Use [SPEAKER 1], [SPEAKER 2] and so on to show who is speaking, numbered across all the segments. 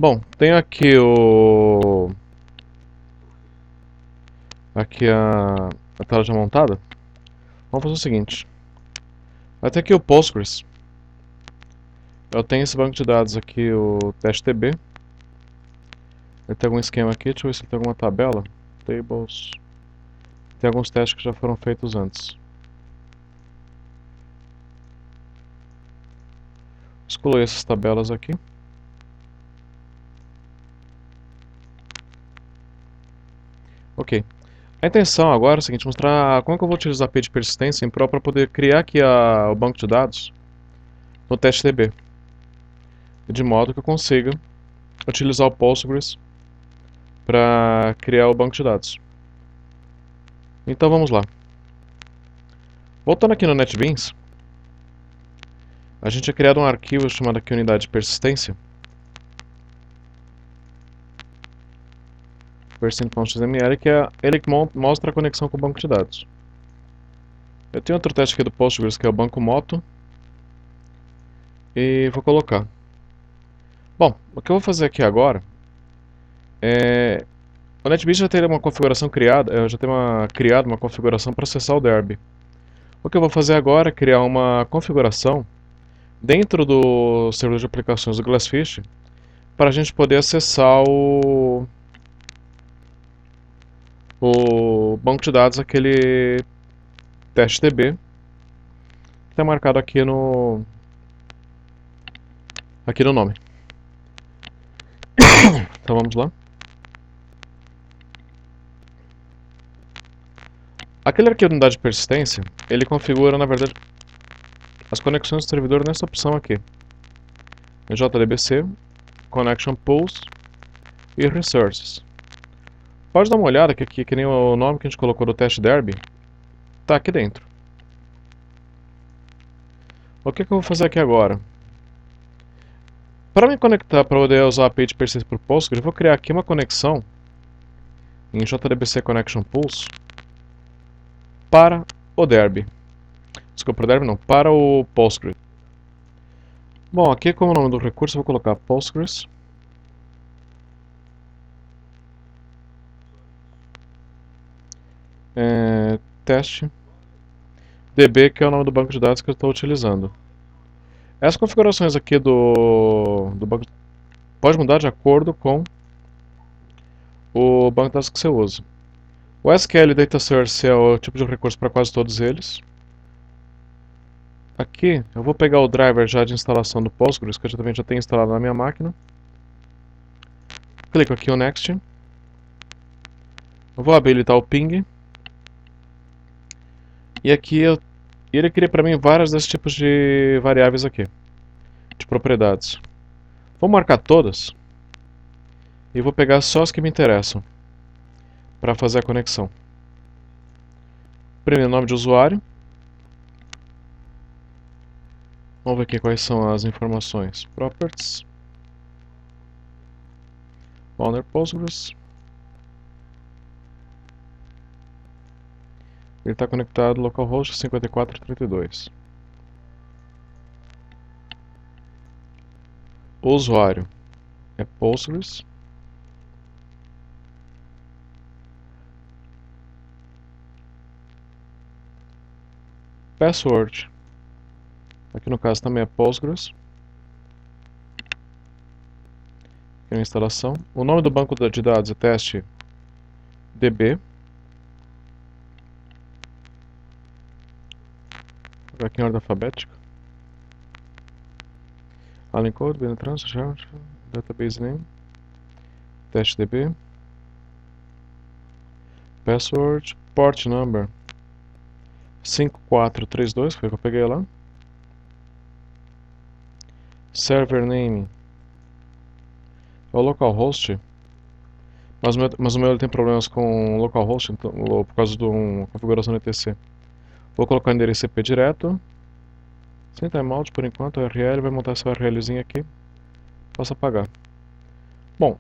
[SPEAKER 1] Bom, tenho aqui a tela já montada. Vamos fazer o seguinte. Vai ter aqui o Postgres. Eu tenho esse banco de dados aqui, o teste.db. Ele tem algum esquema aqui, deixa eu ver se ele tem alguma tabela. Tables. Tem alguns testes que já foram feitos antes. Excluir essas tabelas aqui. Ok. A intenção agora é o seguinte, mostrar como que eu vou utilizar a API de persistência em prol para poder criar aqui o banco de dados no teste.db. De modo que eu consiga utilizar o Postgres para criar o banco de dados. Então vamos lá. Voltando aqui no NetBeans, a gente tinha criado um arquivo chamado aqui unidade de persistência. persist.xml, que é ele que mostra a conexão com o banco de dados. Eu tenho outro teste aqui do Postgres, que é o banco moto. E vou colocar. Bom, o que eu vou fazer aqui agora é... O NetBeans já tem uma configuração criada, eu já tenho criado uma configuração para acessar o Derby. O que eu vou fazer agora é criar uma configuração dentro do servidor de aplicações do Glassfish para a gente poder acessar o banco de dados, aquele teste.db que está marcado aqui no nome. Então vamos lá. Aquele arquivo de unidade de persistência, ele configura, na verdade, as conexões do servidor nessa opção aqui. JDBC, Connection Pools e Resources. Pode dar uma olhada que nem o nome que a gente colocou do teste Derby está aqui dentro. O que eu vou fazer aqui agora? Para me conectar, para poder usar a API de persistência para o Postgres, eu vou criar aqui uma conexão em JDBC Connection Pools para o Derby. Desculpa, para o Derby não, para o Postgres. Bom, aqui como nome do recurso eu vou colocar Postgres. Teste DB, que é o nome do banco de dados que eu estou utilizando. Essas configurações aqui do banco pode mudar de acordo com o banco de dados que você usa. O SQL Data Source é o tipo de recurso para quase todos eles. Aqui eu vou pegar o driver já de instalação do Postgres, que eu também já tenho instalado na minha máquina. Clico aqui no Next. Eu vou habilitar o ping. E aqui ele cria para mim vários desses tipos de variáveis aqui, de propriedades. Vou marcar todas e vou pegar só as que me interessam para fazer a conexão. Primeiro, nome de usuário. Vamos ver aqui quais são as informações. Properties. Owner Postgres. Ele está conectado localhost 5432. O usuário é Postgres. Password. Aqui no caso também é Postgres. Aqui na instalação. O nome do banco de dados é teste DB. Aqui em ordem alfabética. Alien Code, Database Name, teste.db, Password, Port Number 5432, foi o que eu peguei lá. Server Name é o localhost, mas o meu tem problemas com localhost, então, por causa de uma configuração etc. Vou colocar o endereço IP direto. Sem timeout por enquanto, o URL vai montar essa URLzinha aqui. Posso apagar. Bom,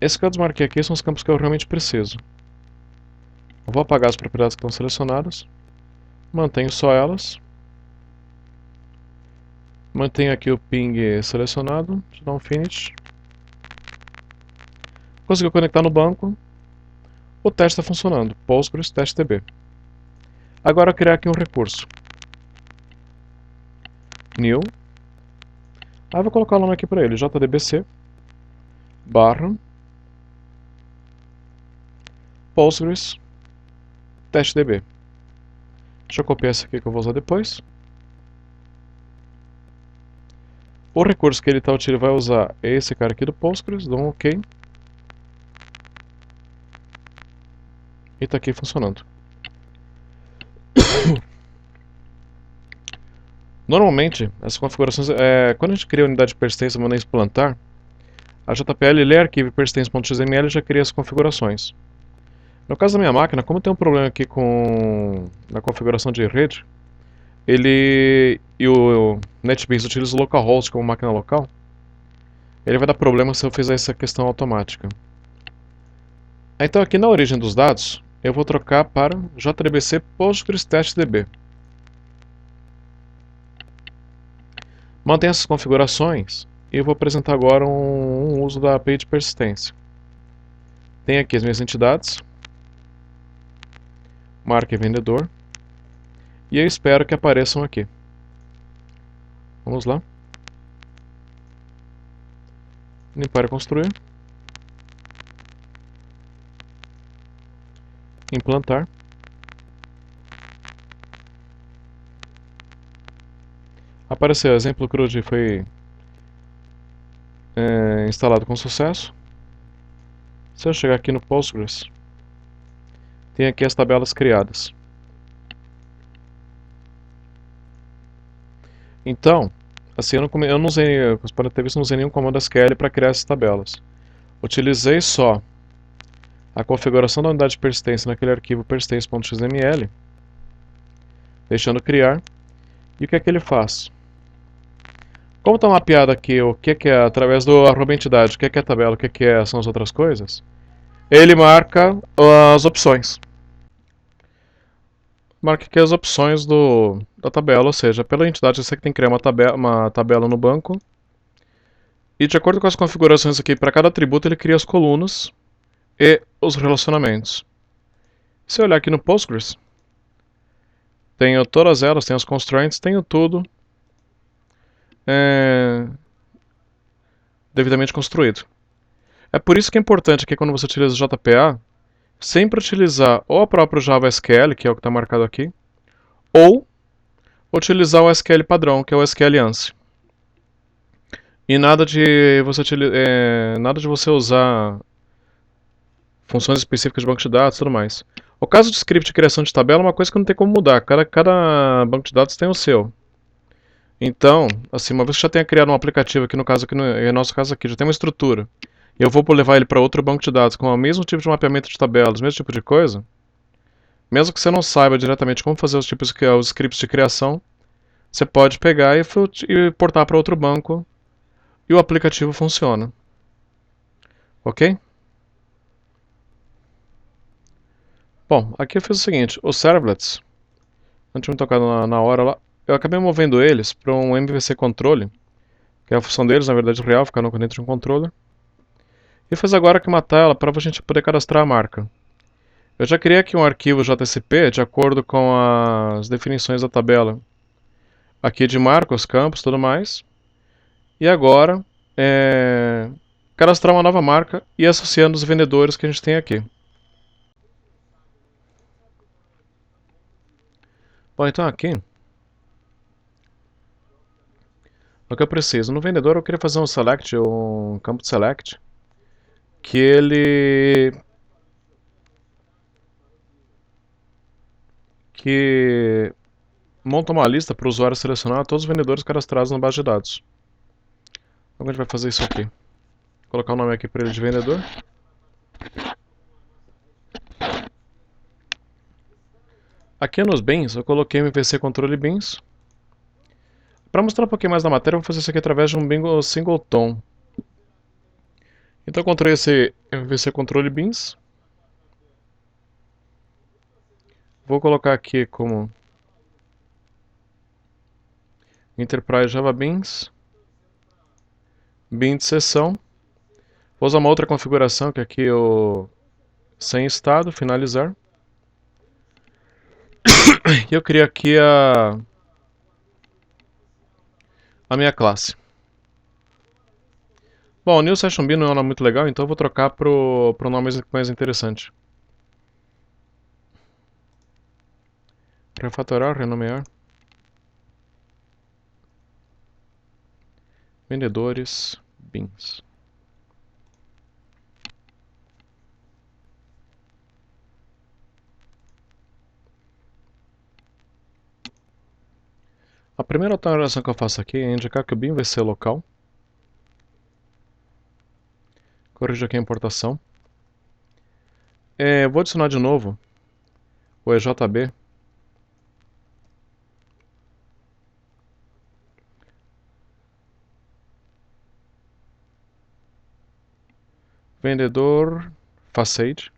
[SPEAKER 1] esses que eu desmarquei aqui são os campos que eu realmente preciso. Eu vou apagar as propriedades que estão selecionadas. Mantenho só elas. Mantenho aqui o ping selecionado. Deixa eu dar um finish. Conseguiu conectar no banco. O teste está funcionando. Postgres test.db. Agora eu criar aqui um recurso. New. Aí eu vou colocar o nome aqui para ele. JDBC barra Postgres test.db. Deixa eu copiar esse aqui que eu vou usar depois. O recurso que ele vai usar é esse cara aqui do Postgres. Dá um OK. E está aqui funcionando. Normalmente, essas configurações, quando a gente cria a unidade de persistência e manda implantar, a JPL lê arquivo persistence.xml e já cria as configurações. No caso da minha máquina, como tem um problema aqui na configuração de rede, e o NetBeans utiliza o localhost como máquina local, ele vai dar problema se eu fizer essa questão automática. Então aqui na origem dos dados, eu vou trocar para JDBC Postgres test.db. Mantenha essas configurações e eu vou apresentar agora um uso da API de persistência. Tem aqui as minhas entidades, marca e vendedor, e eu espero que apareçam aqui. Vamos lá. Limpar e construir. Implantar. Apareceu, o exemplo CRUD foi instalado com sucesso. Se eu chegar aqui no Postgres, tem aqui as tabelas criadas. Então, assim, eu não usei, vocês podem ter visto, não usei nenhum comando SQL para criar essas tabelas. Utilizei só a configuração da unidade de persistência naquele arquivo persistence.xml, deixando criar. E o que é que ele faz? Como está mapeado aqui o que é, através do arroba entidade, o que é a tabela, o que são as outras coisas, ele marca as opções. Marca aqui as opções da tabela, ou seja, pela entidade você tem que criar uma tabela no banco. E de acordo com as configurações aqui, para cada atributo ele cria as colunas e os relacionamentos. Se eu olhar aqui no Postgres, tenho todas elas, tenho as constraints, tenho tudo devidamente construído. É por isso que é importante que quando você utiliza o JPA, sempre utilizar ou o próprio Java SQL, que é o que está marcado aqui, ou utilizar o SQL padrão, que é o SQL ANSI. E nada de você usar funções específicas de banco de dados e tudo mais. O caso de script de criação de tabela é uma coisa que não tem como mudar. Cada banco de dados tem o seu. Então, assim, uma vez que já tenha criado um aplicativo, aqui no nosso caso aqui, já tem uma estrutura, e eu vou levar ele para outro banco de dados com o mesmo tipo de mapeamento de tabelas, mesmo tipo de coisa, mesmo que você não saiba diretamente como fazer os scripts de criação, você pode pegar e portar para outro banco e o aplicativo funciona. Ok? Bom, aqui eu fiz o seguinte, os servlets, antes de me tocar na hora lá, eu acabei movendo eles para um MVC controle, que é a função deles, na verdade real, ficar dentro de um controller. E fiz agora aqui uma tela para a gente poder cadastrar a marca. Eu já criei aqui um arquivo JSP de acordo com as definições da tabela aqui de marca, os campos e tudo mais. E agora, cadastrar uma nova marca e associando os vendedores que a gente tem aqui. Bom, então aqui, o que eu preciso? No vendedor eu queria fazer um select, um campo de select, que ele monta uma lista para o usuário selecionar todos os vendedores cadastrados na base de dados. Então a gente vai fazer isso aqui. Vou colocar o nome aqui para ele de vendedor. Aqui nos bens eu coloquei MVC controle bins. Para mostrar um pouquinho mais da matéria, eu vou fazer isso aqui através de um bingo singleton. Então eu encontrei esse MVC controle bins. Vou colocar aqui como Enterprise Java Beans, bin de sessão. Vou usar uma outra configuração, que aqui eu sem estado, finalizar. E eu crio aqui a minha classe. Bom, o New Session B não é um nome muito legal, então eu vou trocar pro nome mais interessante. Refatorar, renomear. Vendedores, bins. A primeira alteração que eu faço aqui é indicar que o bin vai ser local. Corrijo aqui a importação. Vou adicionar de novo o EJB. Vendedor facade.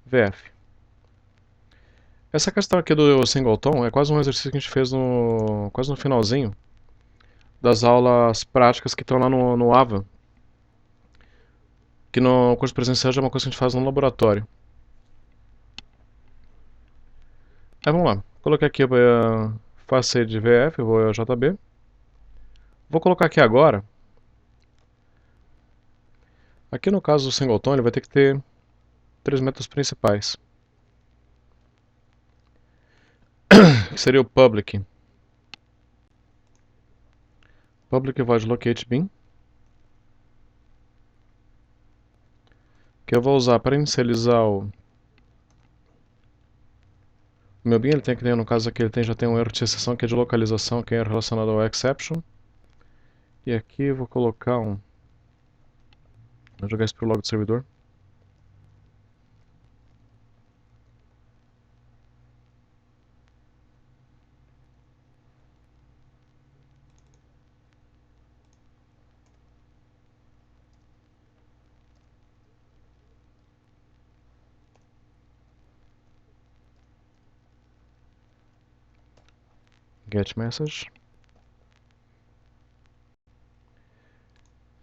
[SPEAKER 1] VF. Essa questão aqui do singleton é quase um exercício que a gente fez quase no finalzinho das aulas práticas que estão lá no AVA. Que no curso presencial já é uma coisa que a gente faz no laboratório. Aí vamos lá. Coloquei aqui facade VF, vou JB. Vou colocar aqui agora. Aqui no caso do singleton ele vai ter que ter 3 métodos principais. Que seria o public. Public void locate bin. Que eu vou usar para inicializar o meu bin. Ele tem que ter, no caso aqui, já tem um erro de exceção que é de localização, que é relacionado ao exception. E aqui eu vou colocar vou jogar isso pro log do servidor. Get message.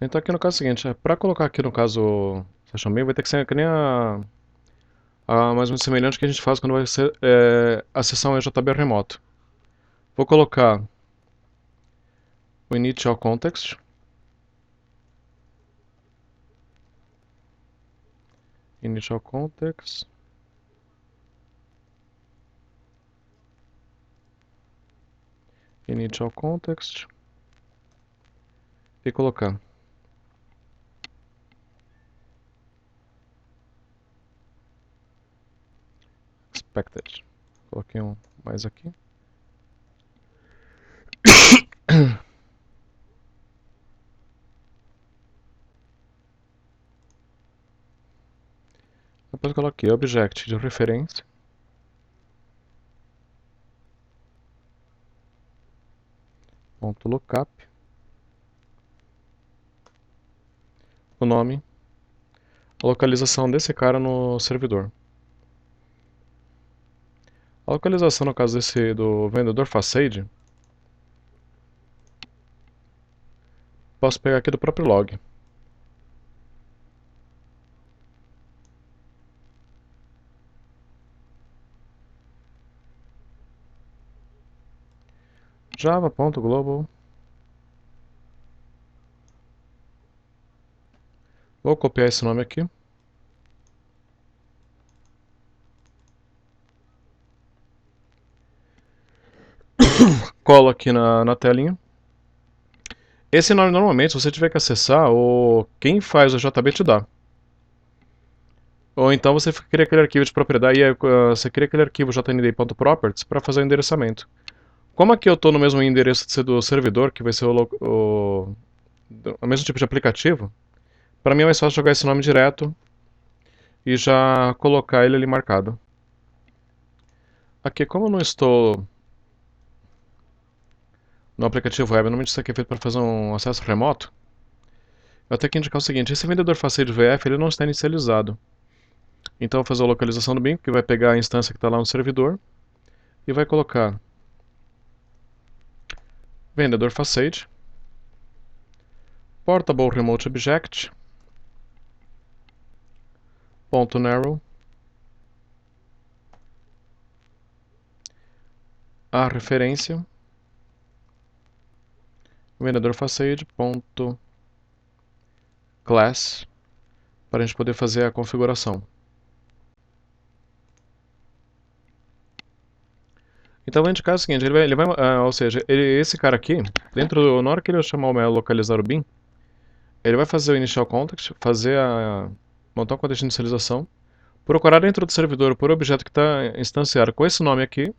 [SPEAKER 1] Então aqui no caso é o seguinte, para colocar aqui no caso session main vai ter que ser que nem mais ou menos semelhante que a gente faz quando vai ser a sessão EJB remoto. Vou colocar o initial context. Initial context. Initial context. E colocar expected. Coloquei um mais aqui. Depois coloquei object de referência. Ponto lookup. O nome. A localização desse cara no servidor. A localização no caso do vendedor facade. Posso pegar aqui do próprio log. Java.global. Vou copiar esse nome aqui. Colo aqui na telinha. Esse nome normalmente, se você tiver que acessar, quem faz o JB te dá. Ou então você cria aquele arquivo de propriedade, você cria aquele arquivo jnd.properties para fazer o endereçamento. Como aqui eu estou no mesmo endereço do servidor, que vai ser o mesmo tipo de aplicativo, para mim é mais fácil jogar esse nome direto e já colocar ele ali marcado. Aqui, como eu não estou no aplicativo web, normalmente isso aqui é feito para fazer um acesso remoto, eu vou ter que indicar o seguinte: esse vendedor facade VF ele não está inicializado. Então eu vou fazer a localização do bin, que vai pegar a instância que está lá no servidor e vai colocar vendedor facade, portable remote object, ponto narrow, a referência, vendedor facade, ponto class, para a gente poder fazer a configuração. Então vou indicar o seguinte, ou seja, esse cara aqui, na hora que ele chamar o localizar o bin, ele vai fazer o initial contact, montar um contexto de inicialização, procurar dentro do servidor por objeto que está instanciado com esse nome aqui,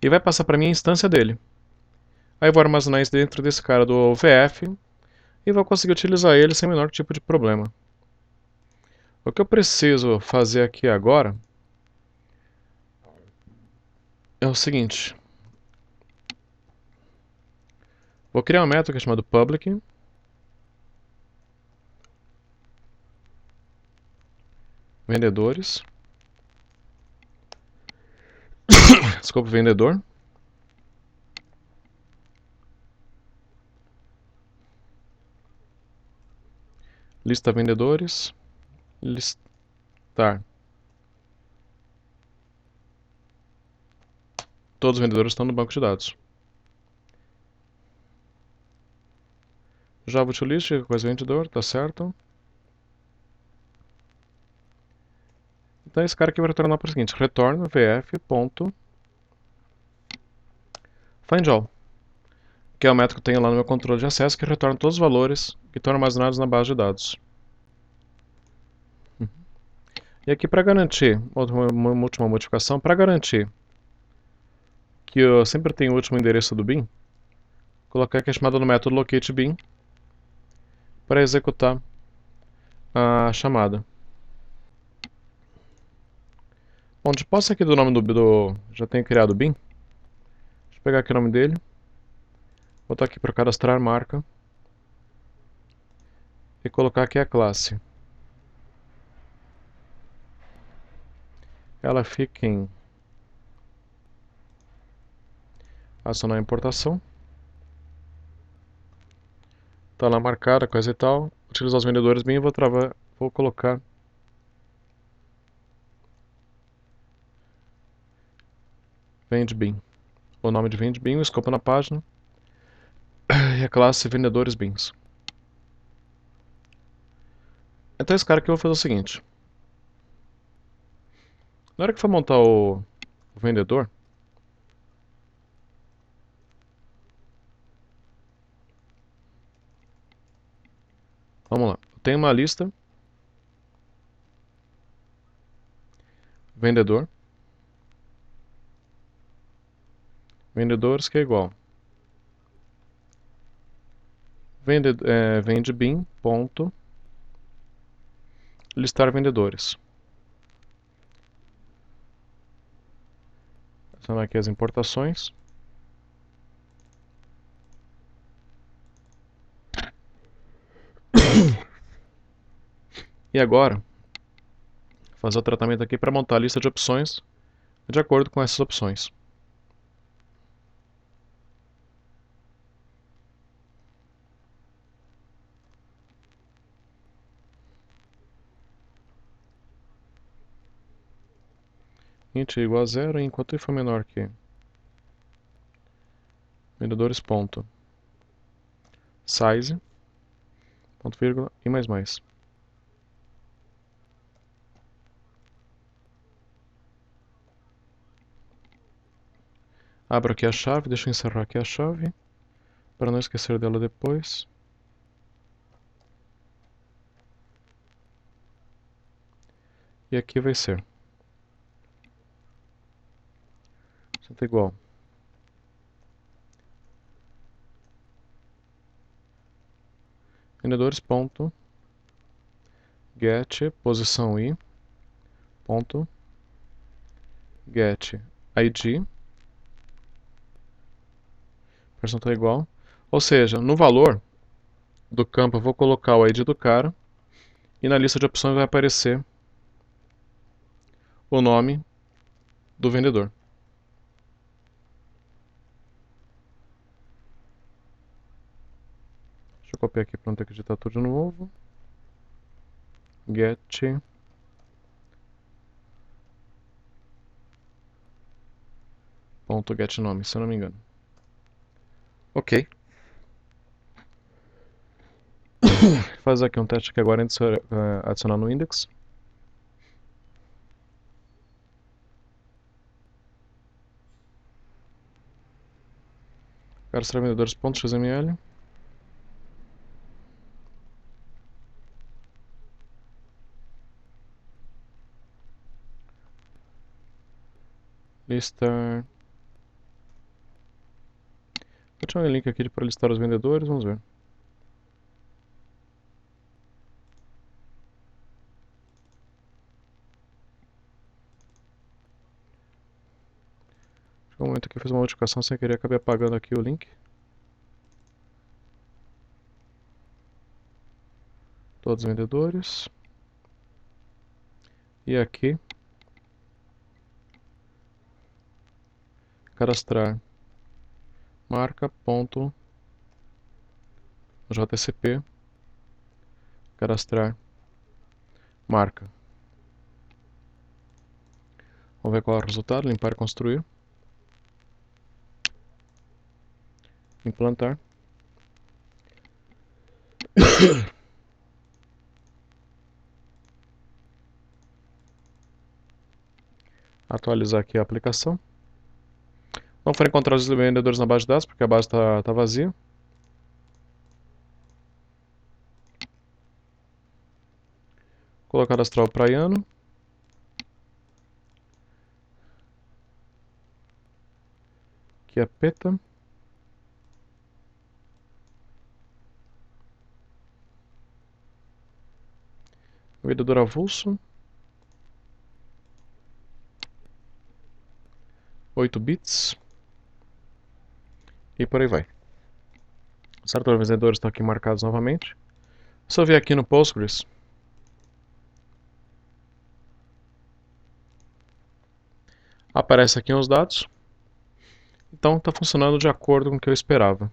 [SPEAKER 1] e vai passar para mim a instância dele. Aí eu vou armazenar isso dentro desse cara do VF, e vou conseguir utilizar ele sem o menor tipo de problema. O que eu preciso fazer aqui agora é o seguinte. Vou criar um método que é chamado public. Vendedores. Desculpa, vendedor. Lista vendedores. Listar. Todos os vendedores estão no banco de dados. Java to list, coisa vendedor, tá certo. Então esse cara aqui vai retornar para o seguinte, retorna vf.findAll, que é o método que eu tenho lá no meu controle de acesso, que retorna todos os valores que estão armazenados na base de dados. E aqui para garantir, uma última modificação, para garantir que eu sempre tenho o último endereço do bin, coloquei aqui a chamada no método locateBin para executar a chamada. Bom, de posse aqui do nome já tenho criado o bin. Deixa eu pegar aqui o nome dele. Botar aqui para cadastrar marca. E colocar aqui a classe. Ela fica em acionar a importação. Tá lá marcada, coisa e tal. Utilizar os vendedores bin e vou colocar vendBin. O nome de vendBin, o escopo na página. E a classe vendedores bins. Então esse cara aqui eu vou fazer o seguinte. Na hora que for montar o vendedor, vamos lá. Eu tenho uma lista. Vendedor. Vendedores que é igual. Vendbin, ponto. Listar vendedores. Adicionar aqui as importações. E agora, fazer o tratamento aqui para montar a lista de opções de acordo com essas opções. Int igual a 0, enquanto i for menor que vendedores ponto size ponto vírgula e mais. Abro aqui a chave, deixa eu encerrar aqui a chave para não esquecer dela depois. E aqui vai ser igual vendedores ponto get posição i ponto get id percentual igual, ou seja, no valor do campo eu vou colocar o id do cara e na lista de opções vai aparecer o nome do vendedor. Deixa eu copiar aqui para não ter que digitar tudo de novo. Get ponto get nome, se eu não me engano. Ok. Faz aqui um teste aqui agora antes de adicionar no index. Cadastrar vendedores.xml. Listar. Vou tirar um link aqui para listar os vendedores, vamos ver. Chegou um momento que eu fiz uma modificação sem querer, acabei apagando aqui o link. Todos os vendedores. E aqui, cadastrar marca.jcp, cadastrar marca. Vamos ver qual é o resultado, limpar e construir. Implantar. Atualizar aqui a aplicação. Não foram encontrados os vendedores na base de dados, porque a base está vazia. Colocar cadastrar o praiano. Aqui a PETA. Vendedor avulso. 8 bits. E por aí vai. Certo, os vendedores estão aqui marcados novamente. Se eu vier aqui no Postgres, aparece aqui os dados. Então está funcionando de acordo com o que eu esperava.